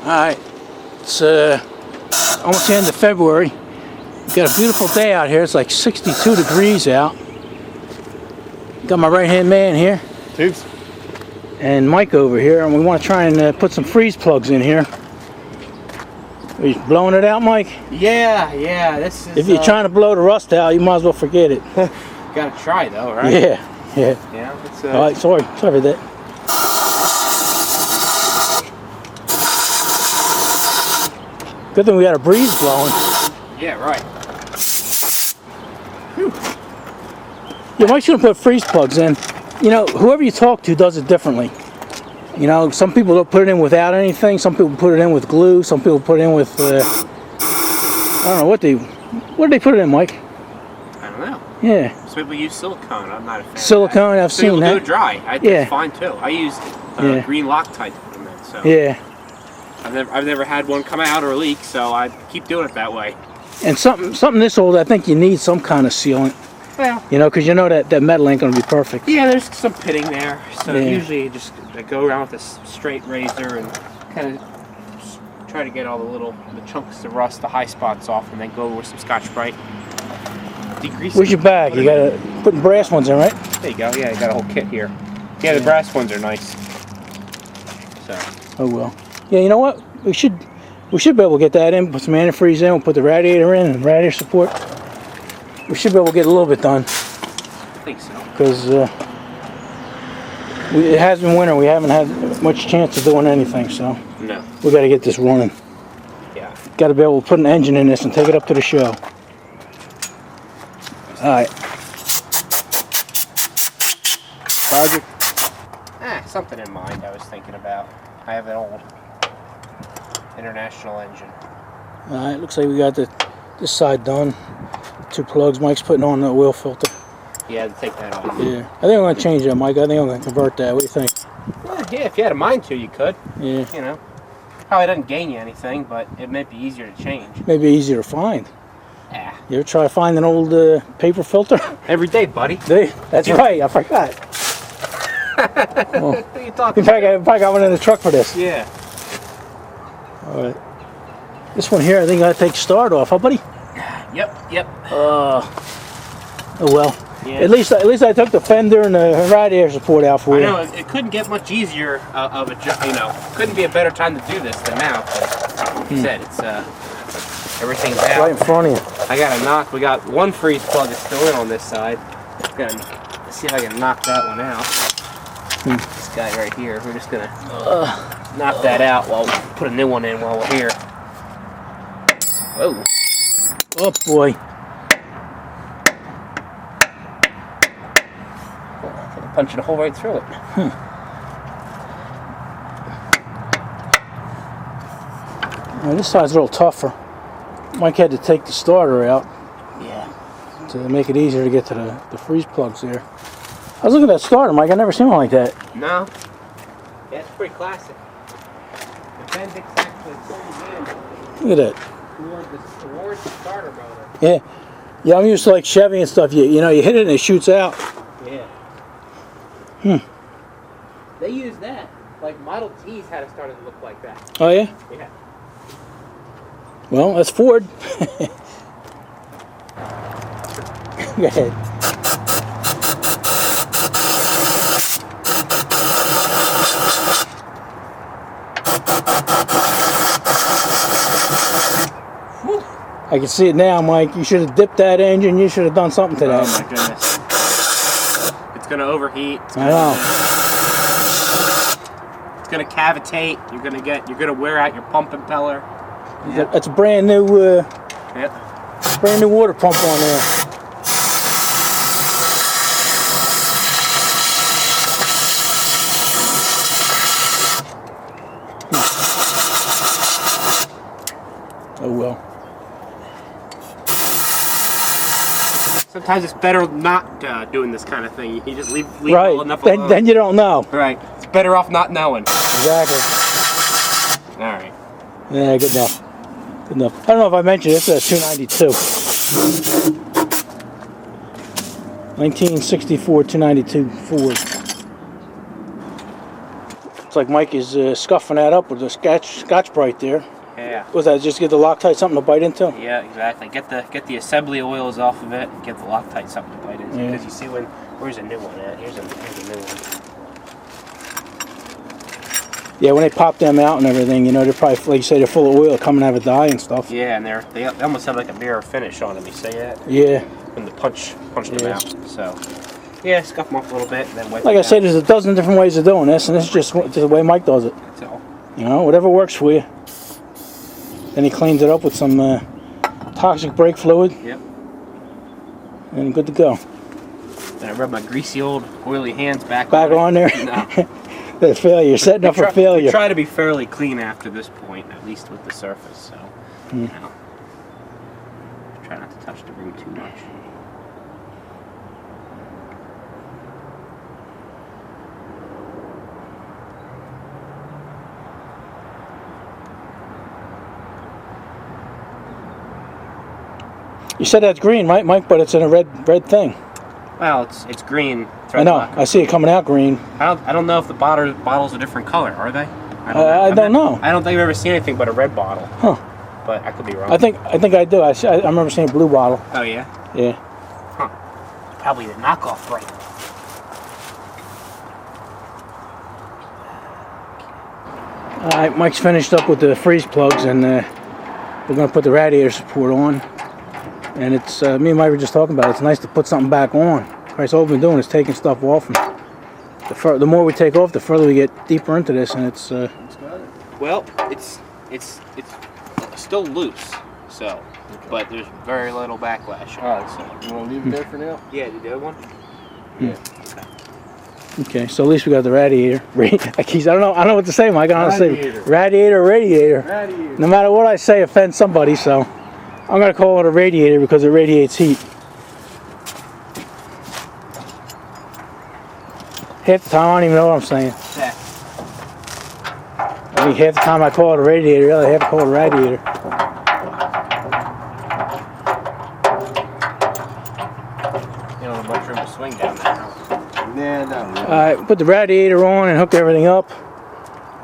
Alright, it's almost the end of February. We've got a beautiful day out here. It's like 62 degrees out. Got my right hand man here. Tubes. And Mike over here, and we want to try and put some freeze plugs in here. Are you blowing it out, Mike? Yeah, this is... If you're trying to blow the rust out, you might as well forget it. Gotta try though, right? Yeah. Yeah, it's, Alright, sorry for that. Good thing we got a breeze blowing. Yeah, right. Whew. Yeah, Mike's gonna put freeze plugs in. You know, whoever you talk to does it differently. You know, some people don't put it in without anything. Some people put it in with glue. Some people put it in with, I don't know what did they put it in, Mike? I don't know. Yeah. Some people use silicone. I'm not a fan. Silicone, of that. I've seen that. Do it dry. It's fine too. I used green Loctite to put them in. So yeah. I've never had one come out or leak, so I keep doing it that way. And something this old, I think you need some kind of sealant. Well, you know, because you know that metal ain't going to be perfect. Yeah, there's some pitting there. So usually you just go around with a straight razor and kind of try to get all the chunks of rust, the high spots off, and then go with some Scotch-Brite. Degrease. Where's your bag? You got to put brass ones in, right? There you go. Yeah, you got a whole kit here. Yeah, the brass ones are nice. So. Oh well. Yeah, you know what? We should be able to get that in. Put some antifreeze in. We'll put the radiator in and radiator support. We should be able to get a little bit done. I think so. Because it has been winter. We haven't had much chance of doing anything, so no. We got to get this running. Yeah. Got to be able to put an engine in this and take it up to the show. All right. Project. Something in mind I was thinking about. I have an old International engine. All right. Looks like we got this side done. 2 plugs. Mike's putting on the oil filter. Yeah, take that off. Yeah. I think I'm going to change that, Mike. I think I'm going to convert that. What do you think? Yeah, if you had a mind to, you could. Yeah. You know, probably doesn't gain you anything, but it might be easier to change. Maybe easier to find. Yeah. You ever try to find an old paper filter? Every day, buddy. That's right. I forgot. Well, what are you talking about? Probably got one in the truck for this. Yeah. All right. This one here, I think I take start off, huh, buddy? Yep. Oh well. Yeah. At least I took the fender and the radiator support out for you. I know it couldn't get much easier of a job. You know, couldn't be a better time to do this than now. But like you said, it's everything's out. Right in front of you. I got to knock. We got one freeze plug that's still in on this side. Gonna see if I can knock that one out. This guy right here. We're just gonna knock that out while we put a new one in while we're here. Whoa. Oh boy. Punching a hole right through it. Well, this side's a little tougher. Mike had to take the starter out. Yeah. To make it easier to get to the freeze plugs there. I was looking at that starter, Mike. I never seen one like that. No. Yeah, it's pretty classic. The Fenders actually pulled in. Look at that. Towards the starter motor. Yeah. Yeah, I'm used to like Chevy and stuff. You know, you hit it and it shoots out. Yeah. They use that. Like Model T's had a starter that looked like that. Oh yeah? Yeah. Well, that's Ford. Go ahead. Whew. I can see it now, Mike. You should have dipped that engine. You should have done something to that. Oh my goodness. It's gonna overheat. I know. It's gonna cavitate. You're gonna wear out your pump impeller. Yep. That's a brand new brand new water pump on there. Oh well. Sometimes it's better not doing this kind of thing. You just leave right. well enough alone. Then you don't know. Right. It's better off not knowing. Exactly. All right. Yeah, good enough. Good enough. I don't know if I mentioned this is a 292. 1964 292 Ford. It's like Mike is scuffing that up with the Scotch Brite there. Yeah. Was that just get the Loctite something to bite into? Yeah, exactly. Get the assembly oils off of it. Get the Loctite something to bite into. Because you see where's a new one at? Here's a new one. Yeah, when they pop them out and everything, you know, they're probably, like you say, they're full of oil coming out of a dye and stuff. Yeah, and they almost have like a mirror finish on them. You see that? Yeah. When the punched them out. So, yeah, scuff them up a little bit and then wipe Like it I said, down. there's a dozen different ways of doing this, and this is just the way Mike does it. That's all. You know, whatever works for you. Then he cleans it up with some toxic brake fluid. Yep. And good to go. Then I rub my greasy old oily hands back on there? No. The failure, setting up for failure. We try to be fairly clean after this point, at least with the surface, so, you know. Try not to touch the ring too much. You said that's green, right, Mike? But it's in a red thing. Well, it's green. I know. I see it coming out green. I don't know if the bottles are a different color, are they? I don't know. I don't think I've ever seen anything but a red bottle. Huh. But I could be wrong. I think I do. I remember seeing a blue bottle. Oh yeah? Yeah. Huh. Probably the knockoff bright. Alright, Mike's finished up with the freeze plugs, and we're going to put the radiator support on. And it's, me and Mike were just talking about it, it's nice to put something back on. Right, so all we've been doing is taking stuff off. And the more we take off, the further we get deeper into this, and it's... Well, it's still loose, so, but there's very little backlash. Alright, so you want to leave it there for now? Yeah, the other one? Yeah. Okay, so at least we got the radiator. I don't know what to say, Mike. I don't say Radiator. Radiator, radiator. Radiator. No matter what I say, offends somebody, so I'm going to call it a radiator because it radiates heat. Half the time, I don't even know what I'm saying. Yeah. I mean, half the time I call it a radiator, the other half I call it a radiator. You don't have much room to swing down there. Nah, not really. I put the radiator on and hooked everything up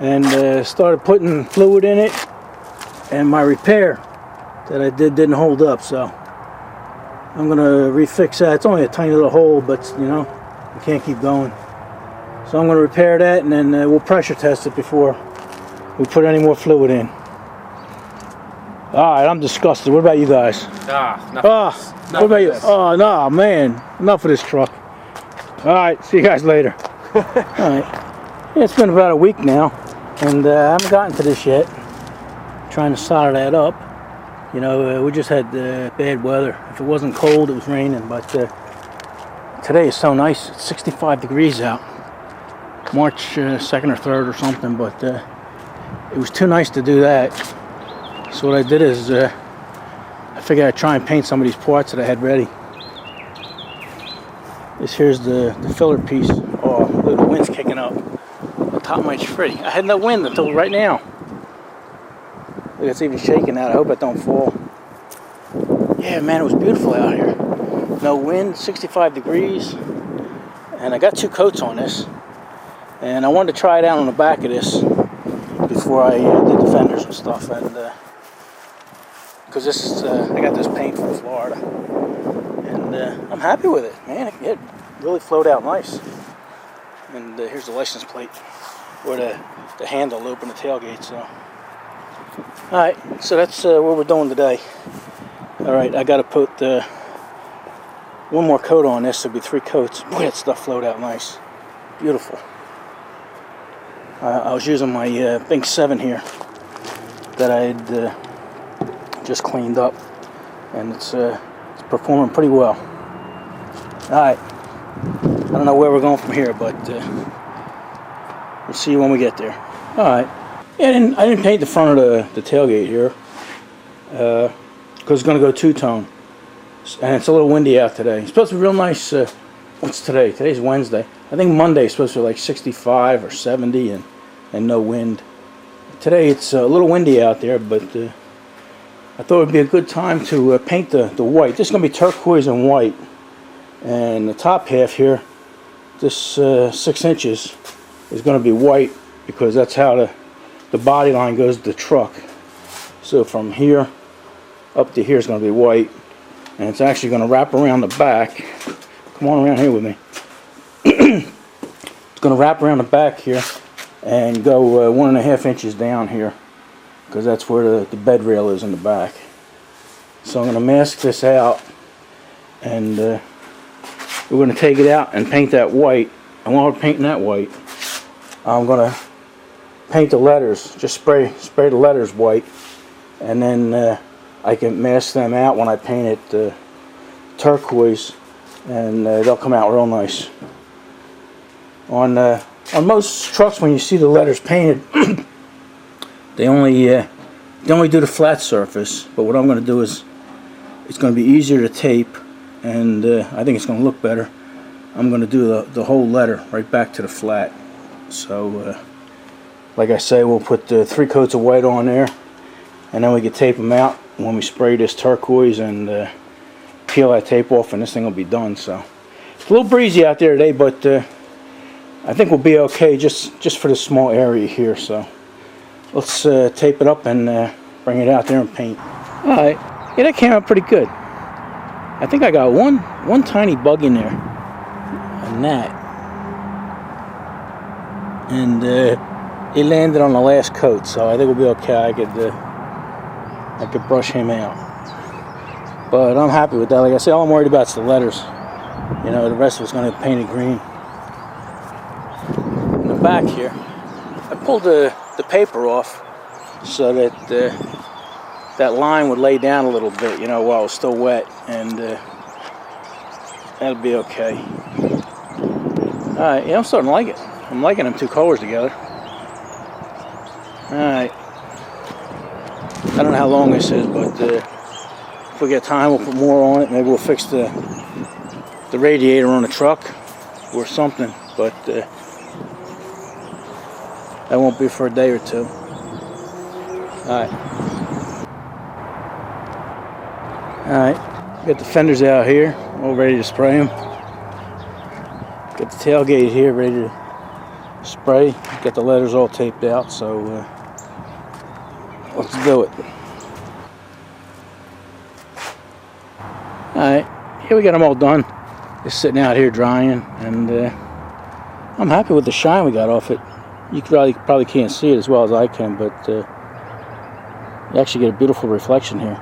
and started putting fluid in it, and my repair that I didn't hold up, so I'm going to refix that. It's only a tiny little hole, but you know, you can't keep going. So I'm going to repair that, and then we'll pressure test it before we put any more fluid in. Alright, I'm disgusted. What about you guys? What about you? Oh, no, man. Enough of this truck. Alright, see you guys later. Alright. Yeah, it's been about a week now, and I haven't gotten to this yet. Trying to solder that up. You know, we just had bad weather. If it wasn't cold, it was raining, but today is so nice. It's 65 degrees out. March 2nd or 3rd or something, but it was too nice to do that. So what I did is I figured I'd try and paint some of these parts that I had ready. This here's the filler piece. Oh, look, the wind's kicking up. The top of my tree. I had no wind until right now. Look, it's even shaking out. I hope it don't fall. Yeah, man, it was beautiful out here. No wind, 65 degrees. And I got 2 coats on this. And I wanted to try it out on the back of this before I did the fenders and stuff. And because this is, I got this paint from Florida. And I'm happy with it, man. It really flowed out nice. And here's the license plate or the handle to open the tailgate. So, alright, so that's what we're doing today. Alright, I got to put one more coat on this. There'll be 3 coats. Boy, that stuff flowed out nice. Beautiful. I was using my Bink 7 here that I had just cleaned up, and it's performing pretty well. Alright, I don't know where we're going from here, but we'll see you when we get there. Alright, yeah, I didn't paint the front of the tailgate here because it's going to go 2-tone, and it's a little windy out today. It's supposed to be real nice. What's today? Today's Wednesday. I think Monday is supposed to be like 65 or 70 and no wind. Today it's a little windy out there, but I thought it would be a good time to paint the white. This is going to be turquoise and white. And the top half here, this 6 inches, is going to be white because that's how the body line goes to the truck. So from here up to here is going to be white, and it's actually going to wrap around the back. Come on around here with me. It's going to wrap around the back here and go 1.5 inches down here, because that's where the bed rail is in the back. So I'm going to mask this out, and we're going to take it out and paint that white. And while we're painting that white, I'm going to paint the letters, just spray the letters white, and then I can mask them out when I paint it turquoise, and they'll come out real nice. On most trucks, when you see the letters painted, they only do the flat surface. But what I'm going to do is, it's going to be easier to tape, and I think it's going to look better. I'm going to do the whole letter right back to the flat. So like I say, we'll put 3 coats of white on there, and then we can tape them out when we spray this turquoise and peel that tape off, and this thing will be done. So it's a little breezy out there today, but I think we'll be okay just for this small area here. So let's tape it up and bring it out there and paint. Alright, yeah, that came out pretty good. I think I got one tiny bug in there, a gnat, and it landed on the last coat, so I think we'll be okay. I could brush him out, but I'm happy with that. Like I said, all I'm worried about is the letters. You know, the rest of it's going to be painted green. In the back here, I pulled the paper off so that that line would lay down a little bit, you know, while it was still wet, and that'll be okay. Alright, yeah, I'm starting to like it. I'm liking them 2 colors together. Alright. I don't know how long this is, but if we get time, we'll put more on it. Maybe we'll fix the radiator on the truck or something, but that won't be for a day or 2. Alright. Alright, got the fenders out here, all ready to spray them. Got the tailgate here ready to spray. Got the letters all taped out, so let's do it. Alright, here we got them all done. Just sitting out here drying, and I'm happy with the shine we got off it. You probably can't see it as well as I can, but you actually get a beautiful reflection here.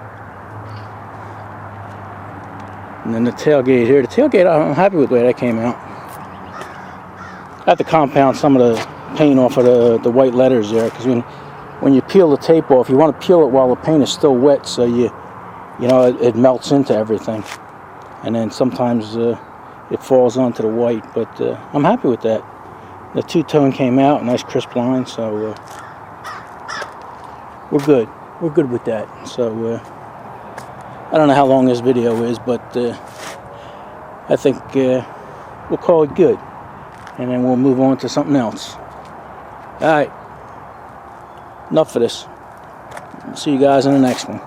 And then the tailgate here. The tailgate, I'm happy with the way that came out. I have to compound some of the paint off of the white letters there, because when you peel the tape off, you want to peel it while the paint is still wet, so you know it melts into everything, and then sometimes it falls onto the white. But I'm happy with that. The 2-tone came out, nice crisp line, so we're good. We're good with that. So I don't know how long this video is, but I think we'll call it good, and then we'll move on to something else. Alright, enough of this. See you guys in the next one.